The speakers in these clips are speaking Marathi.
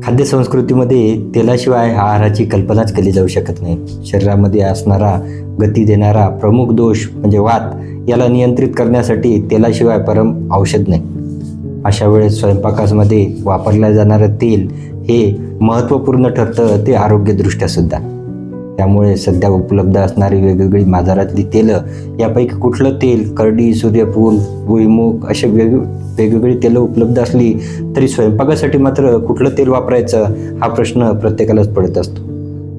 खाद्य संस्कृतीमध्ये तेलाशिवाय आहाराची कल्पनाच केली जाऊ शकत नाही. शरीरामध्ये असणारा गती देणारा प्रमुख दोष म्हणजे वात याला नियंत्रित करण्यासाठी तेलाशिवाय परम औषध नाही. अशा वेळेस स्वयंपाकामध्ये वापरलं जाणारं तेल हे महत्त्वपूर्ण ठरतं, ते आरोग्यदृष्ट्या सुद्धा. त्यामुळे सध्या उपलब्ध असणारी वेगवेगळी बाजारातली तेलं यापैकी कुठलं तेल, करडी, सूर्यफूल, भुईमूग असे वेगवेगळी तेलं उपलब्ध असली तरी स्वयंपाकासाठी मात्र कुठलं तेल वापरायचं हा प्रश्न प्रत्येकालाच पडत असतो.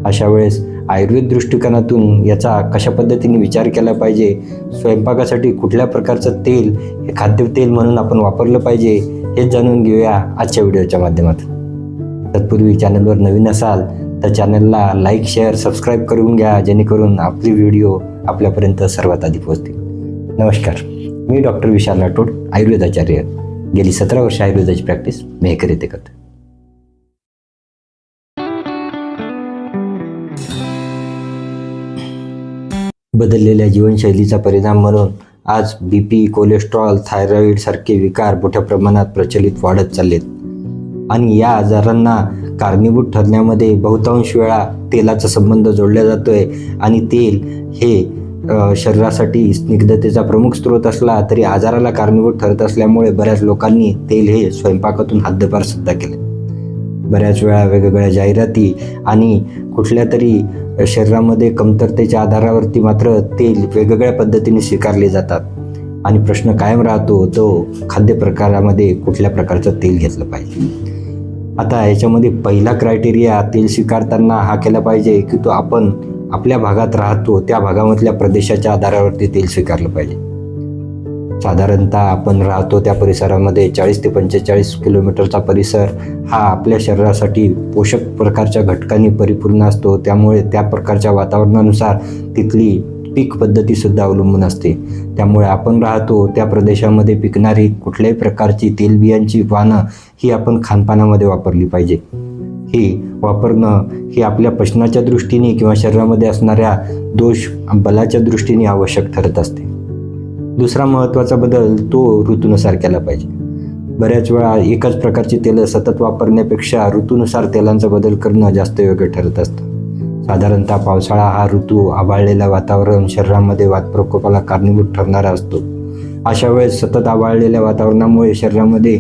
अशा वेळेस आयुर्वेद दृष्टिकोनातून याचा कशा पद्धतीने विचार केला पाहिजे, स्वयंपाकासाठी कुठल्या प्रकारचं तेल हे खाद्यतेल म्हणून आपण वापरलं पाहिजे हे जाणून घेऊया आजच्या व्हिडिओच्या माध्यमातून. तत्पूर्वी चॅनलवर नवीन असाल तर चॅनलला लाईक, शेअर, सबस्क्राईब करून घ्या, जेणेकरून आपले व्हिडिओ आपल्यापर्यंत सर्वात आधी पोहोचतील. नमस्कार, मी डॉक्टर विशाल राठोड, आयुर्वेदाचार्य. गेली 17 वर्ष आयुर्वेदाची प्रॅक्टिस मेहकर येथे करतो. बदललेल्या जीवनशैलीचा परिणाम म्हणून आज BP, कोलेस्ट्रॉल, थायरॉईड सारखे विकार मोठ्या प्रमाणात प्रचलित वाढत चाललेत आणि या आजारांना कारणीभूत ठरण्यामध्ये बहुतांश वेळा तेलाचा संबंध जोडला जातोय. आणि तेल हे शरीरासाठी स्निग्धतेचा प्रमुख स्रोत असला तरी आजाराला कारणीभूत ठरत असल्यामुळे बऱ्याच लोकांनी तेल हे स्वयंपाकातून हद्दपार सुद्धा केले. बऱ्याच वेळा वेगवेगळ्या जाहिराती आणि कुठल्या तरी शरीरामध्ये कमतरतेच्या आधारावरती मात्र तेल वेगवेगळ्या पद्धतीने स्वीकारले जातात आणि प्रश्न कायम राहतो तो खाद्यप्रकारामध्ये कुठल्या प्रकारचं तेल घेतलं पाहिजे. आता याच्यामध्ये पहिला क्रायटेरिया तेल स्वीकारताना हा केला पाहिजे की तो आपण आपल्या भागात राहतो त्या भागामधल्या प्रदेशाच्या आधारावरती तेल स्वीकारलं पाहिजे. साधारणतः आपण राहतो त्या परिसरामध्ये 40 ते 45 किलोमीटरचा परिसर हा आपल्या शरीरासाठी पोषक प्रकारच्या घटकांनी परिपूर्ण असतो. त्यामुळे त्या प्रकारच्या वातावरणानुसार तिथली पीक पद्धतीसुद्धा अवलंबून असते. त्यामुळे आपण राहतो त्या प्रदेशामध्ये पिकणारी कुठल्याही प्रकारची तेलबियांची पानं ही आपण खानपानामध्ये वापरली पाहिजे. ही वापरणं ही आपल्या पचनाच्या दृष्टीने किंवा शरीरामध्ये असणाऱ्या दोष बलाच्या दृष्टीने आवश्यक ठरत असते. दुसरा महत्त्वाचा बदल तो ऋतूनुसार केला पाहिजे. बऱ्याच वेळा एकाच प्रकारची तेलं सतत वापरण्यापेक्षा ऋतूनुसार तेलांचा बदल करणं जास्त योग्य ठरत असतं. साधारणतः पावसाळा हा ऋतू आभाळलेलं वातावरण शरीरामध्ये वातप्रकोपाला कारणीभूत ठरणारा असतो. अशा वेळेस सतत आभाळलेल्या वातावरणामुळे शरीरामध्ये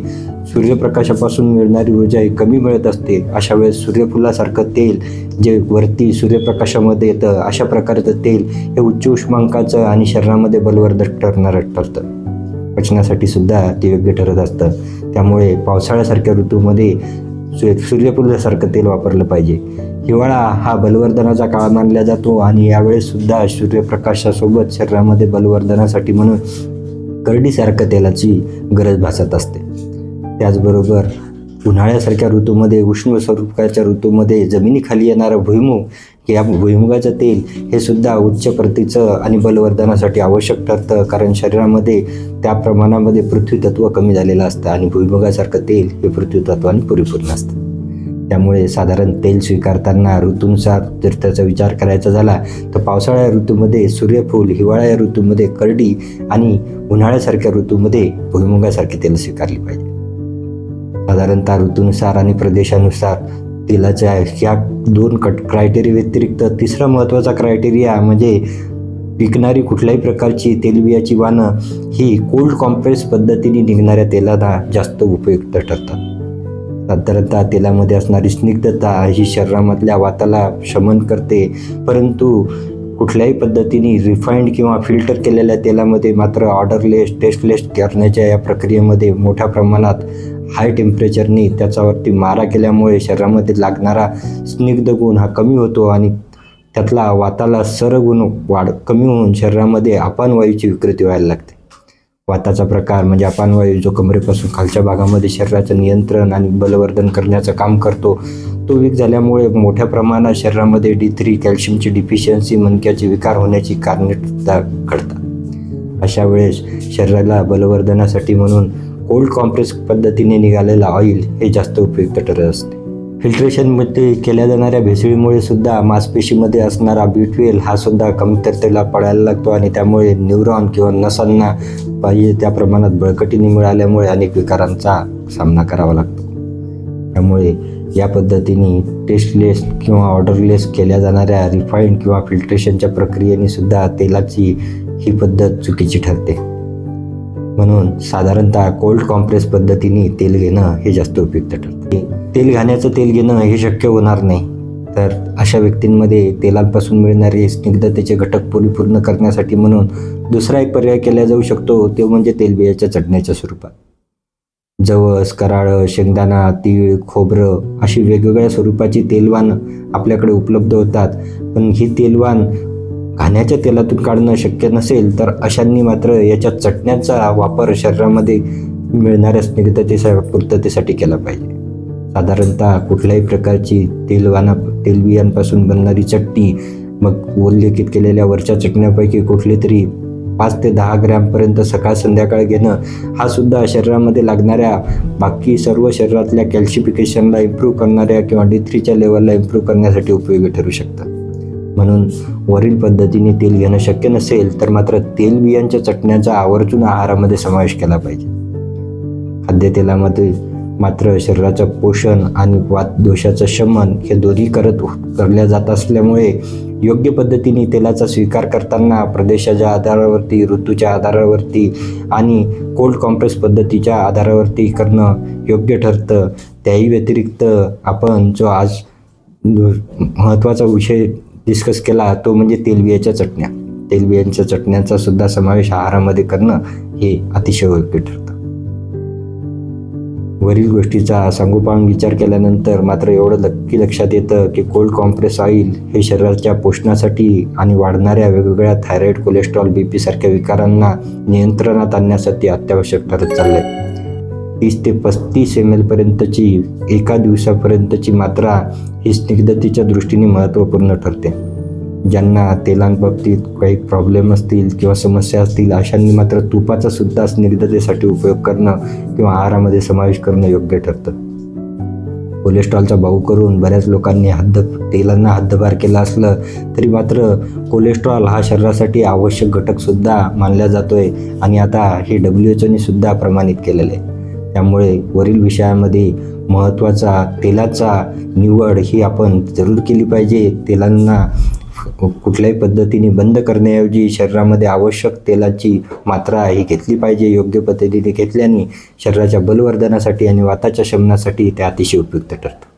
सूर्यप्रकाशापासून मिळणारी ऊर्जा ही कमी मिळत असते. अशा वेळेस सूर्यफुलासारखं तेल जे वरती सूर्यप्रकाशामध्ये येतं अशा प्रकारचं तेल हे उच्च उष्मांकाचं आणि शरीरामध्ये बलवर्धक ठरणारं ठरतं. पचनासाठी सुद्धा ते योग्य ठरत असतं. त्यामुळे पावसाळ्यासारख्या ऋतूमध्ये सूर्यफुलासारखं तेल वापरलं पाहिजे. हिवाळा हा बलवर्धनाचा काळ मानला जातो आणि यावेळेस सुद्धा सूर्यप्रकाशासोबत शरीरामध्ये बलवर्धनासाठी म्हणून करडीसारखं तेलाची गरज भासत असते. त्याचबरोबर उन्हाळ्यासारख्या ऋतूमध्ये, उष्ण स्वरूपाच्या ऋतूमध्ये जमिनीखाली येणारं भुईमूग या भुईमुगाचं तेल हे सुद्धा उच्च प्रतीचं आणि बलवर्धनासाठी आवश्यक ठरतं. कारण शरीरामध्ये त्या प्रमाणामध्ये पृथ्वीतत्व कमी झालेलं असतं आणि भुईमुगासारखं तेल हे पृथ्वीतत्वाने परिपूर्ण असतं. त्यामुळे साधारण तेल स्वीकारताना ऋतूनुसार जर त्याचा विचार करायचा झाला तर पावसाळ्या ऋतूमध्ये सूर्यफूल, हिवाळ्या ऋतूमध्ये करडी आणि उन्हाळ्यासारख्या ऋतूमध्ये भुईमुगासारखी तेल स्वीकारली पाहिजे. साधारणतः ऋतूनुसार आणि प्रदेशानुसार तेलाच्या ह्या 2 क्रायटेरिया व्यतिरिक्त तिसरा महत्त्वाचा क्रायटेरिया म्हणजे पिकणारी कुठल्याही प्रकारची तेलबियाची वानं ही कोल्ड कॉम्प्रेस पद्धतीने निघणाऱ्या तेलांना जास्त उपयुक्त ठरतात. साधारणतः तेलामध्ये असणारी स्निग्धता ही शरीरामधल्या वाताला शमन करते. परंतु कुठल्याही पद्धतीने रिफाईंड किंवा फिल्टर केलेल्या तेलामध्ये मात्र ऑर्डरलेस, टेस्टलेस करण्याच्या या प्रक्रियेमध्ये मोठ्या प्रमाणात हाय टेम्परेचरनी त्याच्यावरती मारा केल्यामुळे शरीरामध्ये लागणारा स्निग्ध गुण हा कमी होतो आणि त्यातला वाताला सरगुण कमी होऊन शरीरामध्ये अपानवायूची विकृती व्हायला लागते. वाताचा प्रकार म्हणजे अपानवायू जो कमरेपासून खालच्या भागामध्ये शरीराचं नियंत्रण आणि बलवर्धन करण्याचं काम करतो तो वीक झाल्यामुळे मोठ्या प्रमाणात शरीरामध्ये D3 कॅल्शियमची डिफिशियन्सी, मणक्याचे विकार होण्याची कारणे घडतात. अशा वेळेस शरीराला बलवर्धनासाठी म्हणून कोल्ड कॉम्प्रेस पद्धतीने निघालेलं ऑइल हे जास्त उपयुक्त ठरत असते. फिल्ट्रेशनमध्ये केल्या जाणाऱ्या भेसळीमुळे सुद्धा मांसपेशीमध्ये असणारा B12 हा सुद्धा कमतरतेला पडायला लागतो आणि त्यामुळे न्यूरॉन किंवा नसांना पाहिजे त्या प्रमाणात बळकटीने मिळाल्यामुळे अनेक विकारांचा सामना करावा लागतो. त्यामुळे या पद्धतीने टेस्टलेस किंवा ऑर्डरलेस केल्या जाणाऱ्या रिफाईंड किंवा फिल्ट्रेशनच्या प्रक्रियेने सुद्धा तेलाची ही पद्धत चुकीची ठरते. म्हणून साधारणतः कोल्ड कॉम्प्रेस पद्धतीने तेल घेणं हे जास्त उपयुक्त ठरते. तेल घाण्याचं तेल घेणं हे शक्य होणार नाही, तर अशा व्यक्तींमध्ये तेलांपासून मिळणारे स्निग्धतेचे घटक परिपूर्ण करण्यासाठी म्हणून दुसरा एक पर्याय केला जाऊ शकतो, ते म्हणजे तेलबियाच्या चटण्याच्या स्वरूपात. जवस, कराळ, शेंगदाणा, तीळ, खोबरं अशी वेगवेगळ्या स्वरूपाची तेलवान आपल्याकडे उपलब्ध होतात. पण ही तेलवान घाण्याच्या तेलातून काढणं शक्य नसेल तर अशांनी मात्र याच्या चटण्याचा वापर शरीरामध्ये मिळणाऱ्या पूर्ततेसाठी केला पाहिजे. साधारणतः कुठल्याही प्रकारची तेलबियांपासून बनणारी चटणी, मग उल्लेखित केलेल्या वरच्या चटण्यापैकी कुठली तरी 5 ते 10 ग्रॅमपर्यंत सकाळ संध्याकाळ घेणं हा सुद्धा शरीरामध्ये लागणाऱ्या बाकी सर्व शरीरातल्या कॅल्शिफिकेशनला इम्प्रूव्ह करणाऱ्या किंवा D3च्या लेवलला इम्प्रूव्ह करण्यासाठी उपयोगी ठरू शकतं. म्हणून वरील पद्धतीने तेल घेणं शक्य नसेल तर मात्र तेलबियांच्या चटण्याचा आवर्जून आहारामध्ये समावेश केला पाहिजे. खाद्यतेलामध्ये मात्र शरीराचं पोषण आणि वातदोषाचं शमन हे दोन्ही करल्या जात असल्यामुळे योग्य पद्धतीने तेलाचा स्वीकार करताना प्रदेशाच्या आधारावरती, ऋतूच्या आधारावरती आणि कोल्ड कॉम्प्रेस पद्धतीच्या आधारावरती करणं योग्य ठरतं. त्याही व्यतिरिक्त आपण जो आज महत्त्वाचा विषय डिस्कस केला तो म्हणजे तेलबियाच्या चटण्या. तेलबियांच्या चटण्याचा सुद्धा समावेश आहारामध्ये करणं हे अतिशय योग्य ठरतं. वरील गोष्टीचा सांगोपांग विचार केल्यानंतर मात्र एवढं नक्की लक्षात येतं की कोल्ड कॉम्प्रेस ऑइल हे शरीराच्या पोषणासाठी आणि वाढणाऱ्या वेगवेगळ्या थायरॉईड, कोलेस्ट्रॉल, BP सारख्या विकारांना नियंत्रणात आणण्यासाठी अत्यावश्यक ठरत चाललंय. 30 ते 35 ml पर्यंतची एका दिवसापर्यंतची मात्रा ही स्निग्धतेच्या दृष्टीने महत्त्वपूर्ण ठरते. ज्यांना तेलांबाबतीत काही प्रॉब्लेम असतील किंवा समस्या असतील अशांनी मात्र तुपाचा सुद्धा स्निग्धतेसाठी उपयोग करणं किंवा आहारामध्ये समावेश करणं योग्य ठरतं. कोलेस्ट्रॉलचा भाऊ करून बऱ्याच लोकांनी तेलांना हद्दपार केला असलं तरी मात्र कोलेस्ट्रॉल हा शरीरासाठी आवश्यक घटकसुद्धा मानला जातोय आणि आता हे WHO सुद्धा प्रमाणित केलेलं आहे. त्यामुळे वरील विषयामध्ये महत्त्वाचा तेलाचा निवड ही आपण जरूर केली पाहिजे. तेलांना कुठल्याही पद्धतीने बंद करण्याऐवजी शरीरामध्ये आवश्यक तेलाची मात्रा ही घेतली पाहिजे. योग्य पद्धतीने घेतल्याने शरीराच्या बलवर्धनासाठी आणि वाताच्या शमनासाठी ते अतिशय उपयुक्त ठरतं.